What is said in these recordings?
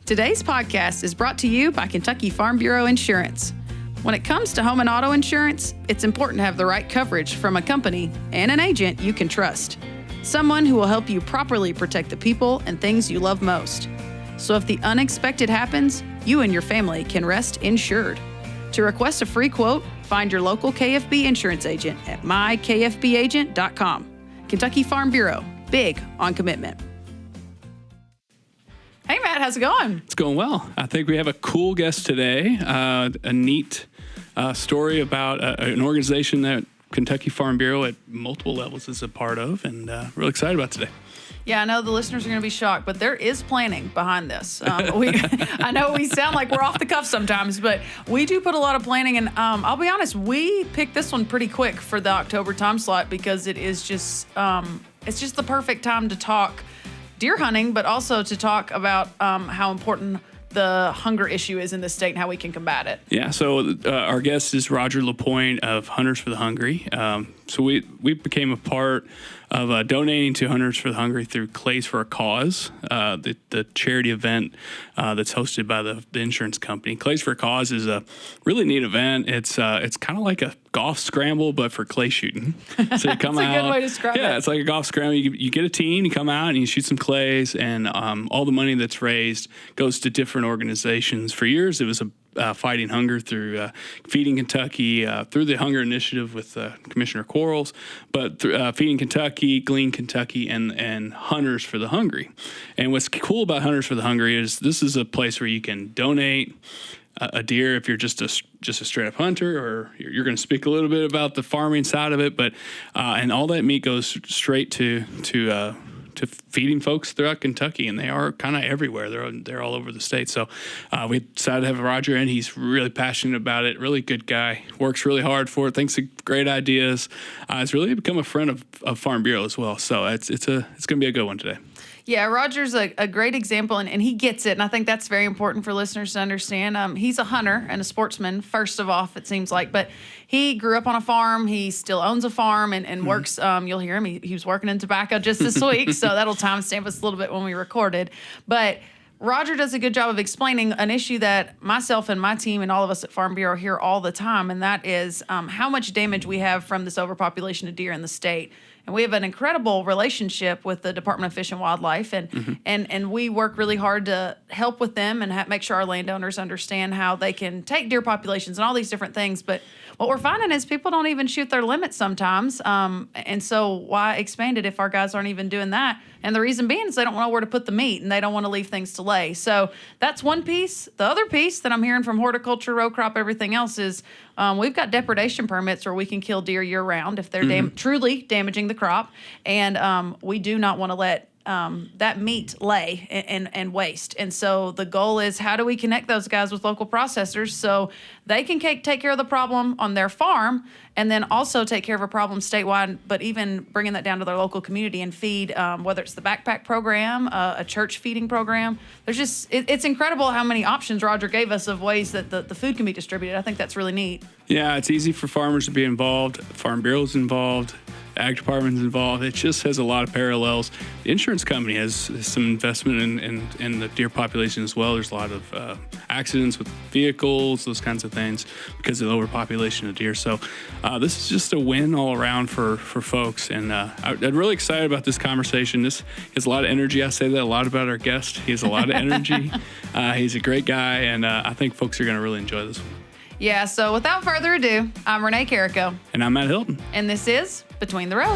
Today's podcast is brought to you by Kentucky Farm Bureau Insurance. When it comes to home and auto insurance, it's important to have the right coverage from a company and an agent you can trust. Someone who will help you properly protect the people and things you love most. So if the unexpected happens, you and your family can rest insured. To request a free quote, find your local KFB insurance agent at mykfbagent.com. Kentucky Farm Bureau, big on commitment. Hey, Matt, how's it going? It's going well. I think we have a cool guest today, a neat story about an organization that Kentucky Farm Bureau at multiple levels is a part of, and really excited about today. Yeah, I know the listeners are going to be shocked, but there is planning behind this. I know we sound like we're off the cuff sometimes, but we do put a lot of planning. And I'll be honest, we picked this one pretty quick for the October time slot because it is just it's just the perfect time to talk deer hunting, but also to talk about how important the hunger issue is in this state and how we can combat it. Yeah, so our guest is Roger LaPointe of Hunters for the Hungry. So we became a part of donating to Hunters for the Hungry through Clays for a Cause, the charity event that's hosted by the insurance company. Clays for a Cause is a really neat event. It's kind of like a golf scramble, but for clay shooting. So you come That's out. a good way to describe it. Yeah, it's like a golf scramble. You get a team, you come out and you shoot some clays, and all the money that's raised goes to different organizations. For years, it was fighting hunger through Feeding Kentucky, through the Hunger Initiative with Commissioner Quarles, but through Feeding Kentucky, Glean Kentucky, and Hunters for the Hungry. And what's cool about Hunters for the Hungry is this is a place where you can donate a deer if you're just a straight up hunter, or you're going to speak a little bit about the farming side of it, but and all that meat goes straight to feeding folks throughout Kentucky, and they are kind of everywhere. They're all over the state. So we decided to have Roger in. He's really passionate about it. Really good guy. Works really hard for it. Thinks of great ideas. He's really become a friend of Farm Bureau as well. So it's going to be a good one today. Yeah, Roger's a great example, and he gets it, and I think that's very important for listeners to understand. He's a hunter and a sportsman, first of all, it seems like, but he grew up on a farm. He still owns a farm and works. You'll hear him. He was working in tobacco just this week, so that'll timestamp us a little bit when we recorded. But Roger does a good job of explaining an issue that myself and my team and all of us at Farm Bureau hear all the time, and that is how much damage we have from this overpopulation of deer in the state. And we have an incredible relationship with the Department of Fish and Wildlife, and we work really hard to help with them and make sure our landowners understand how they can take deer populations and all these different things. But what we're finding is people don't even shoot their limits sometimes, and so why expand it if our guys aren't even doing that? And the reason being is they don't know where to put the meat, and they don't want to leave things to lay. So that's one piece. The other piece that I'm hearing from horticulture, row crop, everything else is we've got depredation permits where we can kill deer year-round if they're truly damaging the crop, and we do not want to let that meat lay and waste. And so the goal is, how do we connect those guys with local processors so they can take care of the problem on their farm and then also take care of a problem statewide, but even bringing that down to their local community and feed, whether it's the backpack program, a church feeding program. There's just, it's incredible how many options Roger gave us of ways that the food can be distributed. I think that's really neat. Yeah, it's easy for farmers to be involved. Farm Bureau's involved. Ag department's involved. It just has a lot of parallels. The insurance company has some investment in the deer population as well. There's a lot of accidents with vehicles, those kinds of things, because of the overpopulation of deer. So this is just a win all around for folks. And I'm really excited about this conversation. This has a lot of energy. I say that a lot about our guest. He has a lot of energy. He's a great guy, and I think folks are going to really enjoy this one. Yeah, so without further ado, I'm Renee Carrico. And I'm Matt Hilton. And this is Between the Rows.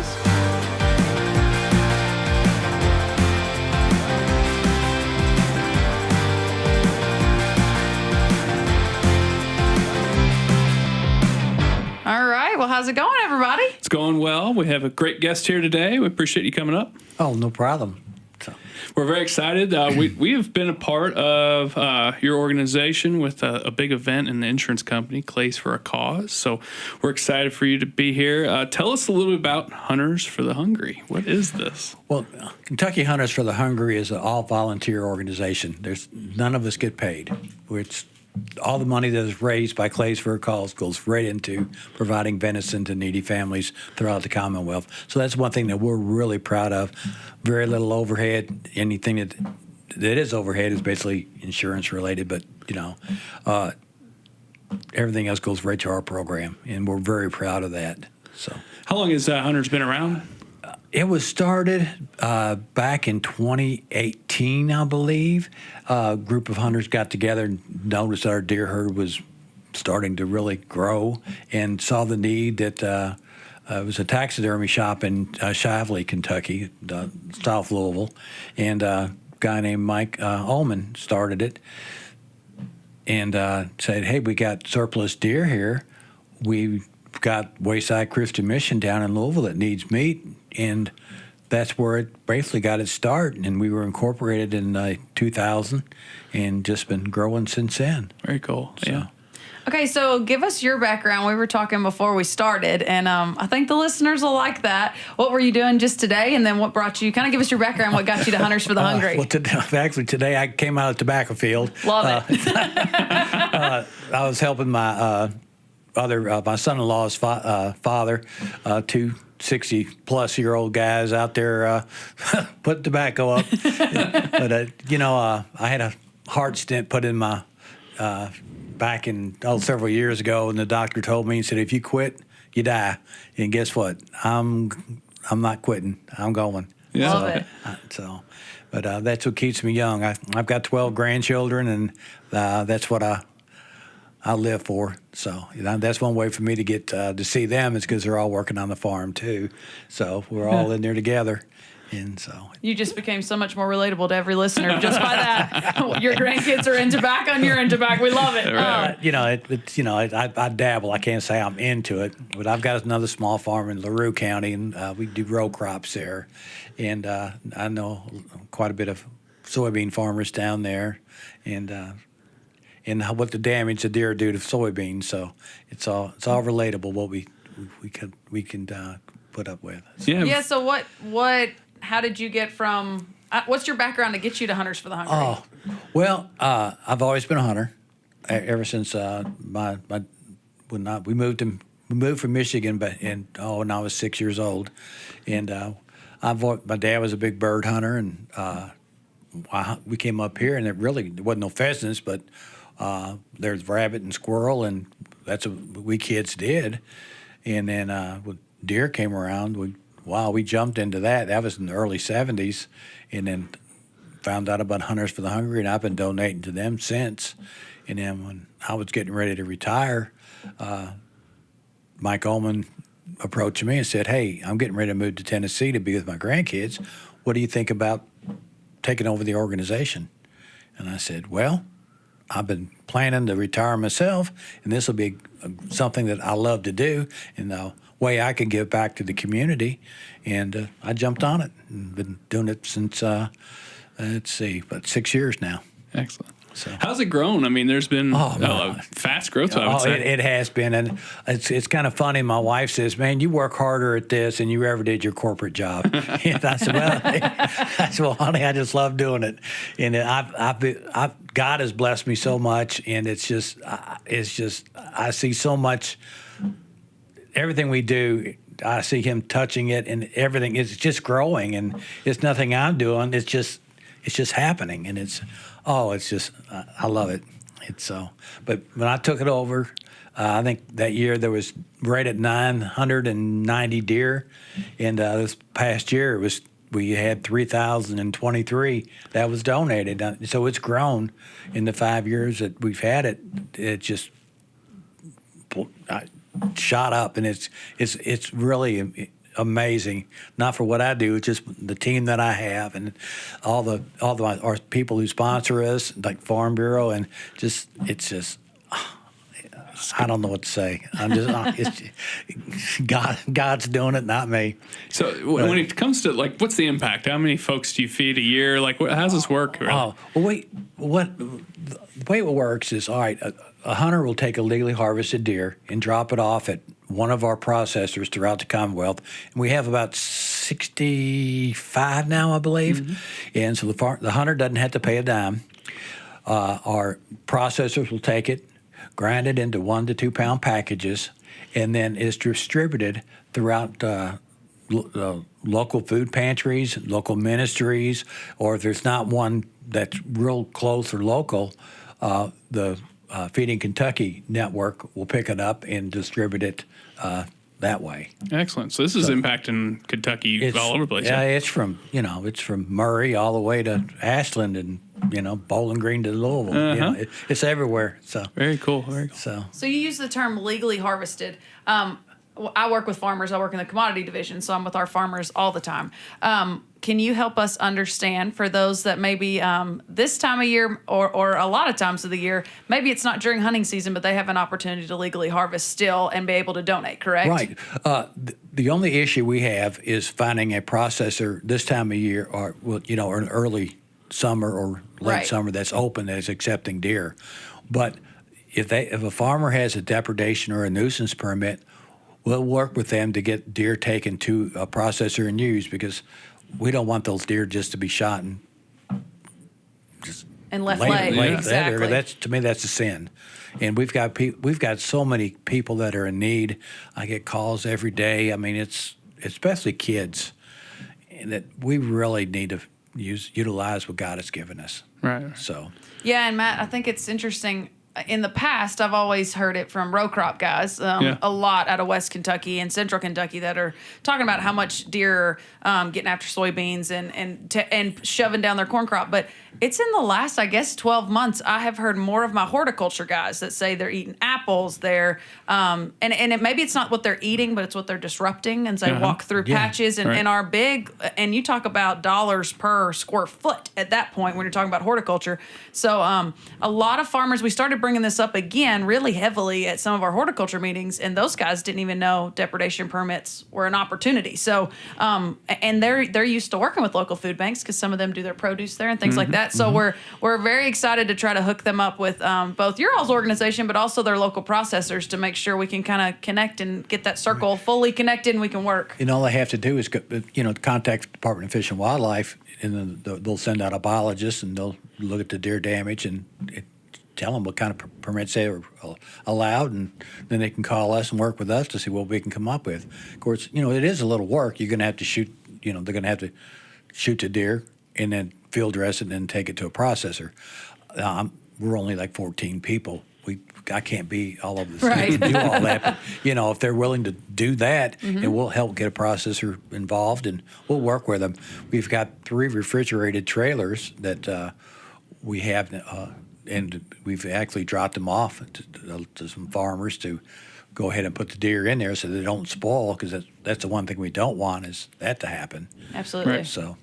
All right, well, how's it going, everybody? It's going well. We have a great guest here today. We appreciate you coming up. Oh, no problem. We're very excited. We have been a part of your organization with a big event in the insurance company, Clays for a Cause. So we're excited for you to be here. Tell us a little bit about Hunters for the Hungry. What is this? Well, Kentucky Hunters for the Hungry is an all-volunteer organization. None of us get paid. It's all the money that is raised by Clays for a Cause goes right into providing venison to needy families throughout the Commonwealth. So that's one thing that we're really proud of. Very little overhead. Anything that that is overhead is basically insurance related, but everything else goes right to our program, and we're very proud of that. So, how long has Hunters been around? It was started back in 2018, I believe. A group of hunters got together and noticed our deer herd was starting to really grow, and saw the need that it was a taxidermy shop in Shively, Kentucky, South Louisville, and a guy named Mike Ullman started it and said, hey, we got surplus deer here. We've got Wayside Christian Mission down in Louisville that needs meat, and that's where it basically got its start. And we were incorporated in 2000 and just been growing since then. Very cool. So. Yeah. Okay, so give us your background. We were talking before we started, and I think the listeners will like that. What were you doing just today, and then what brought you? Kind of give us your background, what got you to Hunters for the Hungry? Well, actually, today I came out of the tobacco field. Love it. I was helping my my son-in-law's father, two 60-plus-year-old guys out there putting tobacco up. But, I had a heart stent put in my back in several years ago, and the doctor told me, he said, if you quit, you die. And guess what? I'm not quitting. I'm going. Yeah. Love it. But that's what keeps me young. I've got 12 grandchildren, and that's what I live for. So that's one way for me to get to see them, is because they're all working on the farm too. So we're all in there together. And so You just became so much more relatable to every listener just by that. Your grandkids are in tobacco, and you're in tobacco. We love it. I dabble. I can't say I'm into it, but I've got another small farm in LaRue County, and we do row crops there. And I know quite a bit of soybean farmers down there, and what the damage the deer do to soybeans. So it's all relatable what we can put up with. Yeah. So what? How did you get from? What's your background to get you to Hunters for the Hungry? Oh, well, I've always been a hunter ever since we moved from Michigan, when I was 6 years old, and my dad was a big bird hunter, and we came up here, and there wasn't no pheasants, but there's rabbit and squirrel, and that's what we kids did. And then when deer came around, we jumped into that. That was in the early 70s, and then found out about Hunters for the Hungry, and I've been donating to them since. And then when I was getting ready to retire, Mike Ullman approached me and said, hey, I'm getting ready to move to Tennessee to be with my grandkids. What do you think about taking over the organization? And I said, well, I've been planning to retire myself, and this will be something that I love to do, and the way I can give back to the community. And I jumped on it and been doing it since, about 6 years now. Excellent. So. How's it grown? I mean, there's been fast growth, I would say. It has been, and it's kind of funny. My wife says, man, you work harder at this than you ever did your corporate job. And I said, well, honey, I just love doing it. And God has blessed me so much, and it's just I see so much. Everything we do, I see him touching it, and everything is just growing, and it's nothing I'm doing. It's just happening, and I love it. But when I took it over, I think that year there was right at 990 deer, and this past year we had 3,023 that was donated. So it's grown in the 5 years that we've had it. It just shot up, and it's really amazing. Not for what I do, it's just the team that I have, and all our people who sponsor us, like Farm Bureau, and I don't know what to say. I'm just God's doing it, not me. So when it comes to what's the impact? How many folks do you feed a year? How's this work? Really? Oh, well, the way it works is, all right, a hunter will take a legally harvested deer and drop it off at one of our processors throughout the Commonwealth. And we have about 65 now, I believe. Mm-hmm. And so the hunter doesn't have to pay a dime. Our processors will take it, grind it into 1 to 2 pound packages, and then it's distributed throughout local food pantries, local ministries, or if there's not one that's real close or local, the Feeding Kentucky network will pick it up and distribute it that way. Excellent. So this is impacting Kentucky all over the place. Yeah, it's from Murray all the way to Ashland and Bowling Green to Louisville. It's everywhere. So very cool. Very cool. So you use the term legally harvested. I work with farmers. I work in the commodity division, so I'm with our farmers all the time. Can you help us understand, for those that maybe this time of year or a lot of times of the year, maybe it's not during hunting season, but they have an opportunity to legally harvest still and be able to donate, correct? Right. The only issue we have is finding a processor this time of year or an early summer or late summer that's open, that's accepting deer. But if a farmer has a depredation or a nuisance permit, we'll work with them to get deer taken to a processor and used, because we don't want those deer just to be shot and just left lay. Exactly. To me, that's a sin. And we've got so many people that are in need. I get calls every day. I mean, it's especially kids, and that we really need to utilize what God has given us. Right. So. Yeah, and Matt, I think it's interesting. In the past, I've always heard it from row crop guys, a lot out of West Kentucky and Central Kentucky, that are talking about how much deer are getting after soybeans and shoving down their corn crop. But it's in the last, I guess, 12 months, I have heard more of my horticulture guys that say they're eating apples. Maybe it's not what they're eating, but it's what they're disrupting. And so they walk through patches and are big. And you talk about dollars per square foot at that point when you're talking about horticulture. So a lot of farmers, we started bringing this up again really heavily at some of our horticulture meetings, and those guys didn't even know depredation permits were an opportunity. So, and they're used to working with local food banks because some of them do their produce there and things like that. So we're very excited to try to hook them up with both your all's organization, but also their local processors, to make sure we can kind of connect and get that circle fully connected and we can work. And all they have to do is contact the Department of Fish and Wildlife, and then they'll send out a biologist, and they'll look at the deer damage and tell them what kind of permits they are allowed, and then they can call us and work with us to see what we can come up with. Of course, it is a little work. You're going to have to shoot, they're going to have to shoot the deer and then field dress it and then take it to a processor. We're only like 14 people. I can't be all over the state and do all that. But, if they're willing to do that, it will help get a processor involved, and we'll work with them. We've got 3 refrigerated trailers that we have, and we've actually dropped them off to some farmers to go ahead and put the deer in there so they don't spoil, because that's the one thing we don't want, is that to happen. Absolutely. Right. So.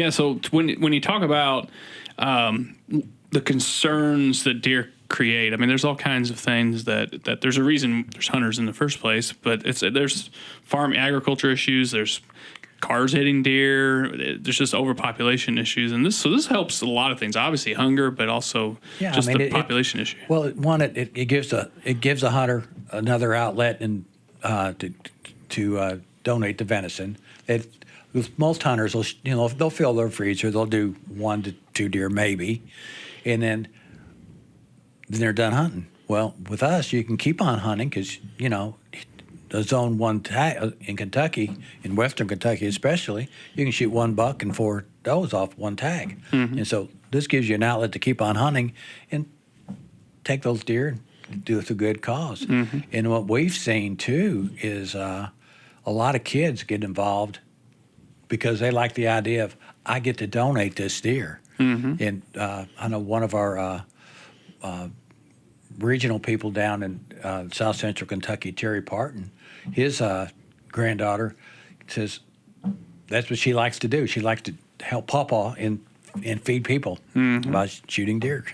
So when you talk about the concerns that deer create, I mean, there's all kinds of things that there's a reason there's hunters in the first place, but there's farm agriculture issues, there's cars hitting deer, there's just overpopulation issues, and this helps a lot of things. Obviously hunger, but also the population issue. Well, it gives a hunter another outlet and to donate the venison. Most hunters will they'll fill their freezer, they'll do 1 to 2 deer maybe, and then they're done hunting. Well, with us, you can keep on hunting, because the zone 1 tag in Kentucky, in western Kentucky especially, you can shoot 1 buck and 4 does off 1 tag. And so this gives you an outlet to keep on hunting and take those deer and do it to a good cause. And what we've seen too is a lot of kids get involved because they like the idea of, I get to donate this deer. And I know one of our regional people down in South Central Kentucky, Terry Parton, his granddaughter says that's what she likes to do. She likes to help Pawpaw and feed people by shooting deer.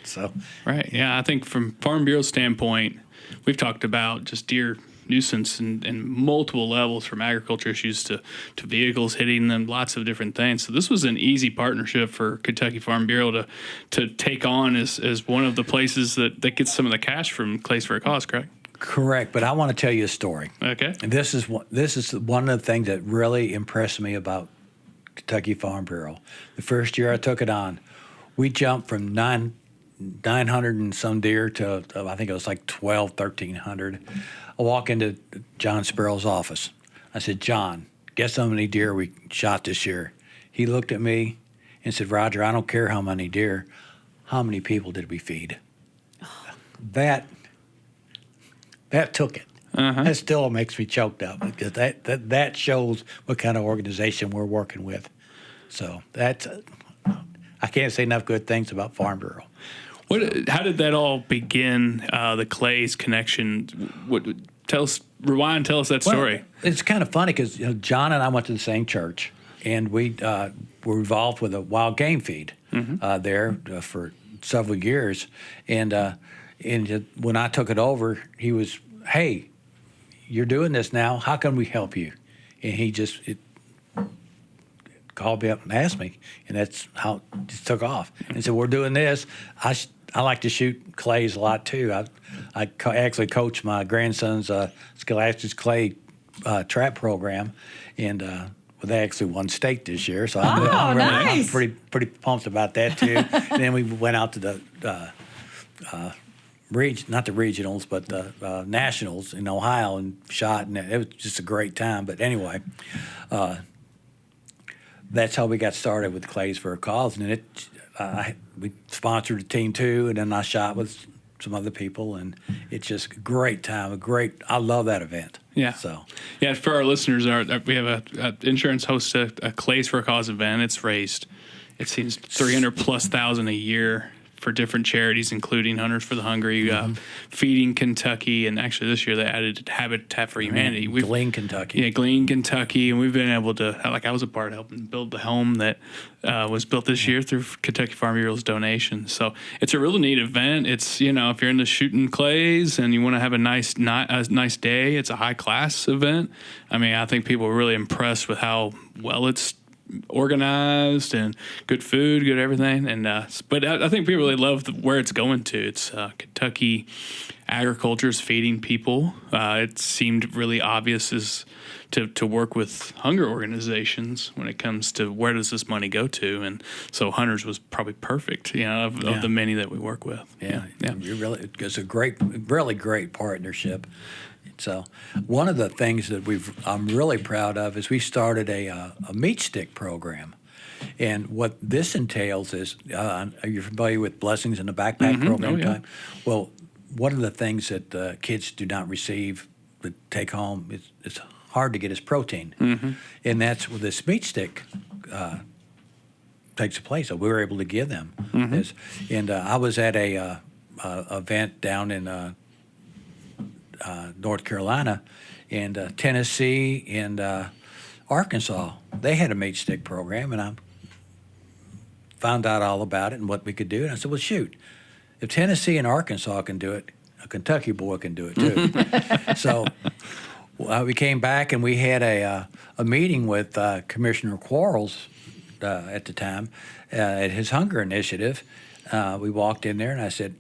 So right, yeah, I think from Farm Bureau's standpoint, we've talked about just deer nuisance and multiple levels, from agriculture issues to vehicles hitting them, lots of different things. So this was an easy partnership for Kentucky Farm Bureau to take on as one of the places that gets some of the cash from Clays for a Cause, correct? Correct, but I want to tell you a story. Okay. And this is one of the things that really impressed me about Kentucky Farm Bureau. The first year I took it on, we jumped from 900 and some deer to I think it was like 1,200, 1,300. I walk into John Sparrow's office. I said, John, guess how many deer we shot this year? He looked at me and said, Roger, I don't care how many deer. How many people did we feed? That took it. That still makes me choked up because that shows what kind of organization we're working with. So that's I can't say enough good things about Farm Bureau. How did that all begin? The Clays connection. Tell us that story. Well, it's kind of funny because John and I went to the same church, and we were involved with a wild game feed there for several years. And when I took it over, he was, hey, you're doing this now. How can we help you? And he just called me up and asked me, and that's how it just took off. And said, we're doing this. I like to shoot clays a lot too. I actually coach my grandson's Scholastic Clay trap program, and they actually won state this year. So I'm nice. pretty pumped about that too. And then we went out to the not the regionals, but the nationals in Ohio and shot, and it was just a great time. But anyway, that's how we got started with Clays for a Cause, and we sponsored a team too, and then I shot with some other people, and it's just a great time. I love that event. Yeah. So. Yeah, for our listeners, we have a insurance hosts a Clays for a Cause event. It's raised, it seems, $300,000+ a year for different charities, including Hunters for the Hungry, Feeding Kentucky, and actually this year they added Habitat for Humanity. Glean, Kentucky. Yeah, Glean, Kentucky, and we've been able to, I was a part of helping build the home that was built this year through Kentucky Farm Bureau's donation. So it's a really neat event. It's, if you're into shooting clays and you want to have a nice day, it's a high-class event. I mean, I think people are really impressed with how well it's organized and good food, good everything, and but I think people really love where it's going to. It's Kentucky agriculture is feeding people. It seemed really obvious to work with hunger organizations when it comes to where does this money go to, and so Hunters was probably perfect, of the many that we work with. Yeah. It's a really great partnership. So one of the things that I'm really proud of is we started a meat stick program. And what this entails is, are you familiar with Blessings in the Backpack program? Oh, yeah. Well, one of the things that kids do not receive but take home, it's hard to get is protein. And that's where this meat stick takes place. So we were able to give them this. And I was at a event down in North Carolina, and Tennessee and Arkansas. They had a meat stick program, and I found out all about it and what we could do. And I said, well, shoot, if Tennessee and Arkansas can do it, a Kentucky boy can do it too. So we came back and we had a meeting with Commissioner Quarles at the time at his hunger initiative. We walked in there, and I said,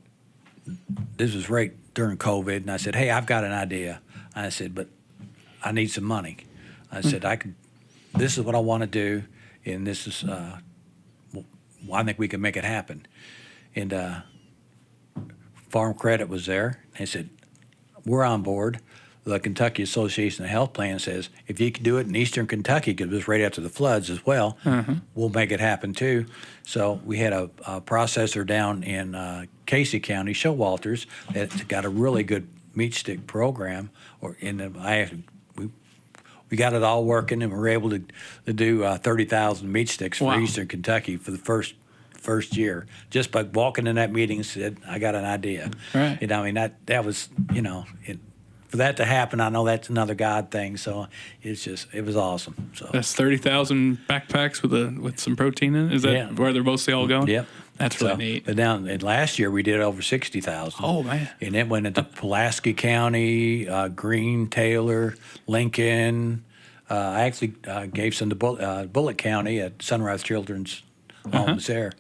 this was right during COVID, and I said, hey, I've got an idea. I said, but I need some money. I said, this is what I want to do, and this is, I think we can make it happen. And Farm Credit was there. They said, we're on board. The Kentucky Association of Health Plan says, if you can do it in eastern Kentucky, because it was right after the floods as well, we'll make it happen too. So we had a processor down in Casey County, Showalters, that's got a really good meat stick program. We got it all working, and we were able to do 30,000 meat sticks for eastern Kentucky for the first year, just by walking in that meeting and said, I got an idea. Right. I mean, that was, for that to happen, I know that's another God thing. So it was awesome. So that's 30,000 backpacks with some protein in it. Is that where they're mostly all going? Yep. That's really neat. But now, and last year we did over 60,000. Oh man! And it went into Pulaski County, Greene, Taylor, Lincoln. I actually gave some to Bullitt County at Sunrise Children's Homes there.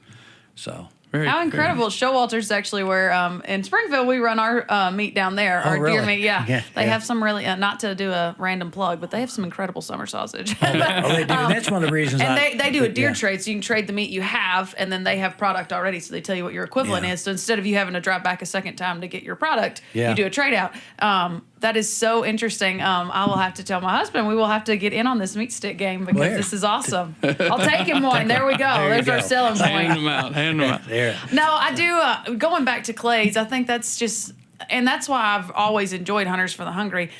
So. How incredible. Showalters actually where in Springfield we run our meat down there, our really? deer meat. Yeah. They have some really, not to do a random plug, but they have some incredible summer sausage. They do. And that's one of the reasons. And they do a deer trade, so you can trade the meat you have, and then they have product already, so they tell you what your equivalent is. So instead of you having to drive back a second time to get your product, you do a trade out. That is so interesting. I will have to tell my husband we will have to get in on this meat stick game because Where? this is awesome. I'll take him one. There we go. There's our selling Hand point. them out. Hand them out. There. No, I do. Going back to clays, I think that's just, and that's why I've always enjoyed Hunters for the Hungry.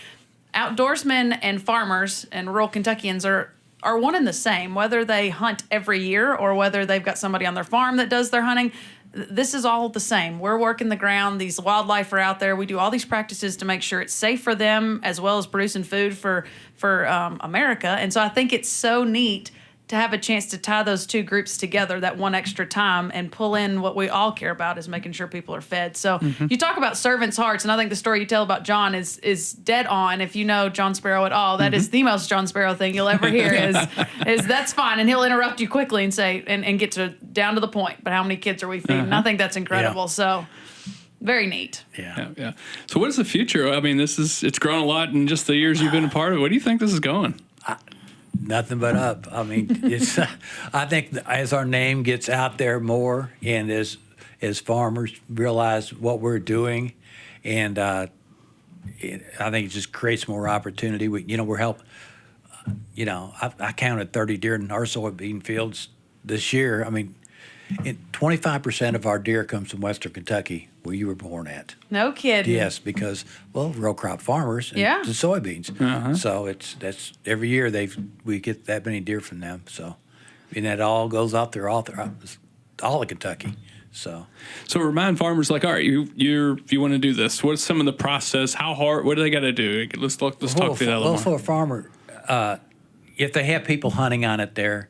Outdoorsmen and farmers and rural Kentuckians are one and the same, whether they hunt every year or whether they've got somebody on their farm that does their hunting. This is all the same. We're working the ground. These wildlife are out there. We do all these practices to make sure it's safe for them as well as producing food for America. And so I think it's so neat to have a chance to tie those two groups together that one extra time and pull in what we all care about is making sure people are fed. So you talk about servants' hearts, and I think the story you tell about John is dead on. If you know John Sparrow at all, that is the most John Sparrow thing you'll ever hear is that's fine. And he'll interrupt you quickly and say, and get down to the point, but how many kids are we feeding? And I think that's incredible. Yeah. So very neat. Yeah. So what is the future? I mean, it's grown a lot in just the years you've been a part of it. Where do you think this is going? Nothing but up. I mean, it's. I think as our name gets out there more, and as farmers realize what we're doing, and I think it just creates more opportunity. We're helping. I counted 30 deer in our soybean fields this year. I mean, 25% of our deer comes from Western Kentucky, where you were born at. No kidding. Yes, because row crop farmers and Yeah. the soybeans. So that's every year we get that many deer from them. So, and that all goes out there all of Kentucky. So remind farmers, like, all right, if you want to do this, what's some of the process? How hard? What do they got to do? Let's talk through that a little more. For a farmer, if they have people hunting on it there,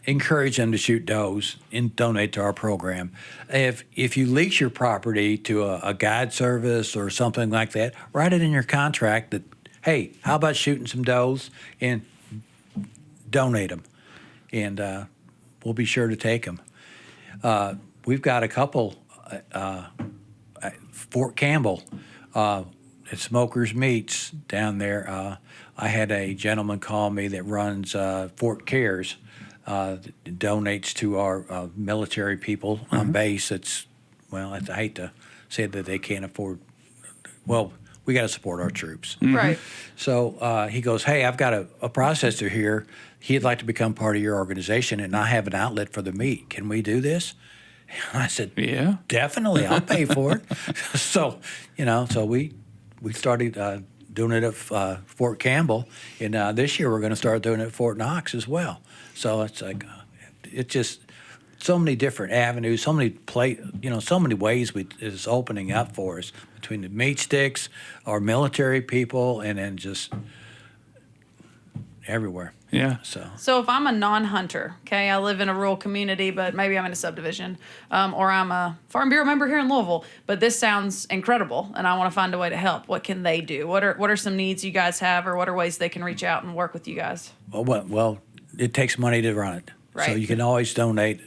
encourage them to shoot does and donate to our program. If you lease your property to a guide service or something like that, write it in your contract that, hey, how about shooting some does and donate them, and we'll be sure to take them. We've got a couple at Fort Campbell at Smokers Meats down there. I had a gentleman call me that runs Fort Cares, that donates to our military people on base. I hate to say that they can't afford. Well, we got to support our troops. Right. So he goes, hey, I've got a processor here. He'd like to become part of your organization, and I have an outlet for the meat. Can we do this? And I said, yeah, definitely. I'll pay for it. So we started doing it at Fort Campple, and this year we're going to start doing it at Fort Knox as well. So it's like it's just so many different avenues, so many so many ways it's opening up for us between the meat sticks, our military people, and then just everywhere. Yeah. So if I'm a non-hunter, okay, I live in a rural community, but maybe I'm in a subdivision, or I'm a Farm Bureau member here in Louisville, but this sounds incredible, and I want to find a way to help. What can they do? What are some needs you guys have, or what are ways they can reach out and work with you guys? Well, it takes money to run it. Right. So you can always donate.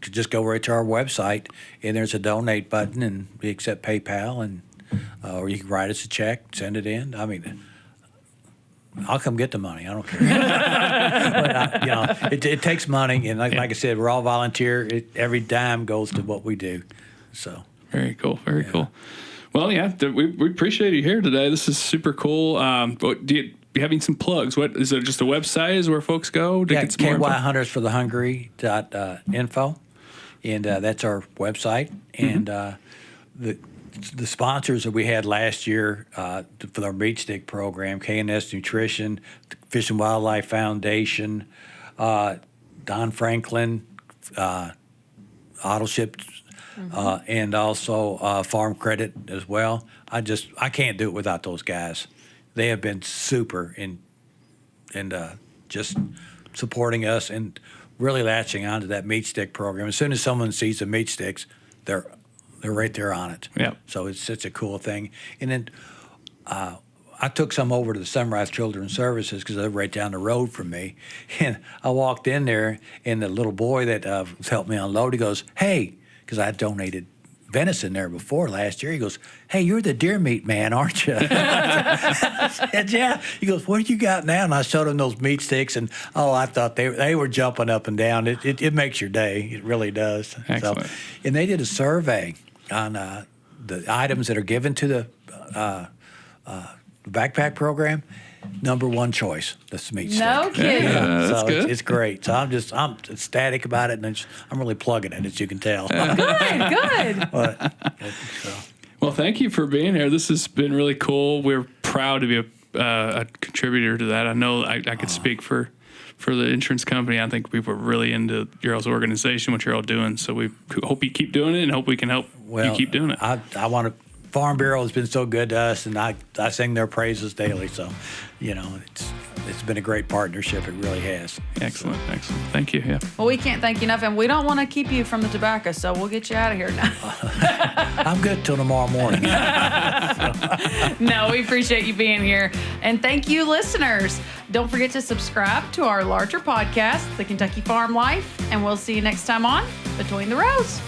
Just go right to our website, and there's a donate button, and we accept PayPal, and or you can write us a check, send it in. I mean, I'll come get the money. I don't care. But, it takes money, and like I said, we're all volunteer. Every dime goes to what we do. So very cool. Very cool. Well, we appreciate you here today. This is super cool. But do you having some plugs? What is it? Just a website is where folks go to get some more info? KYHuntersForTheHungry.info, and that's our website. And the sponsors that we had last year for our meat stick program, K&S Nutrition, Fish and Wildlife Foundation, Don Franklin, Auto Ship, and also Farm Credit as well. I can't do it without those guys. They have been super in just supporting us and really latching onto that meat stick program. As soon as someone sees the meat sticks, they're right there on it. Yeah. So it's such a cool thing. And then I took some over to the Sunrise Children's Services because they're right down the road from me. And I walked in there, and the little boy that helped me unload, he goes, hey, because I had donated venison there before last year. He goes, hey, you're the deer meat man, aren't you? I said, yeah. He goes, what do you got now? And I showed him those meat sticks, and I thought they were jumping up and down. It makes your day. It really does. Excellent. And they did a survey on the items that are given to the backpack program, number one choice. This meat stick. No kidding. Yeah, that's So good. it's great. So I'm ecstatic about it, and I'm really plugging it, as you can tell. Good. So, Well, thank you for being here. This has been really cool. We're proud to be a contributor to that. I know I could speak for the insurance company. I think people are really into your all's organization, what you're all doing. So we hope you keep doing it, and hope we can help you keep doing it. I want to. Farm Bureau has been so good to us, and I sing their praises daily. So, it's been a great partnership. It really has. Excellent. Thank you. Yeah. Well, we can't thank you enough, and we don't want to keep you from the tobacco, so we'll get you out of here now. I'm good till tomorrow morning. No, we appreciate you being here. And thank you, listeners. Don't forget to subscribe to our larger podcast, The Kentucky Farm Life, and we'll see you next time on Between the Rows.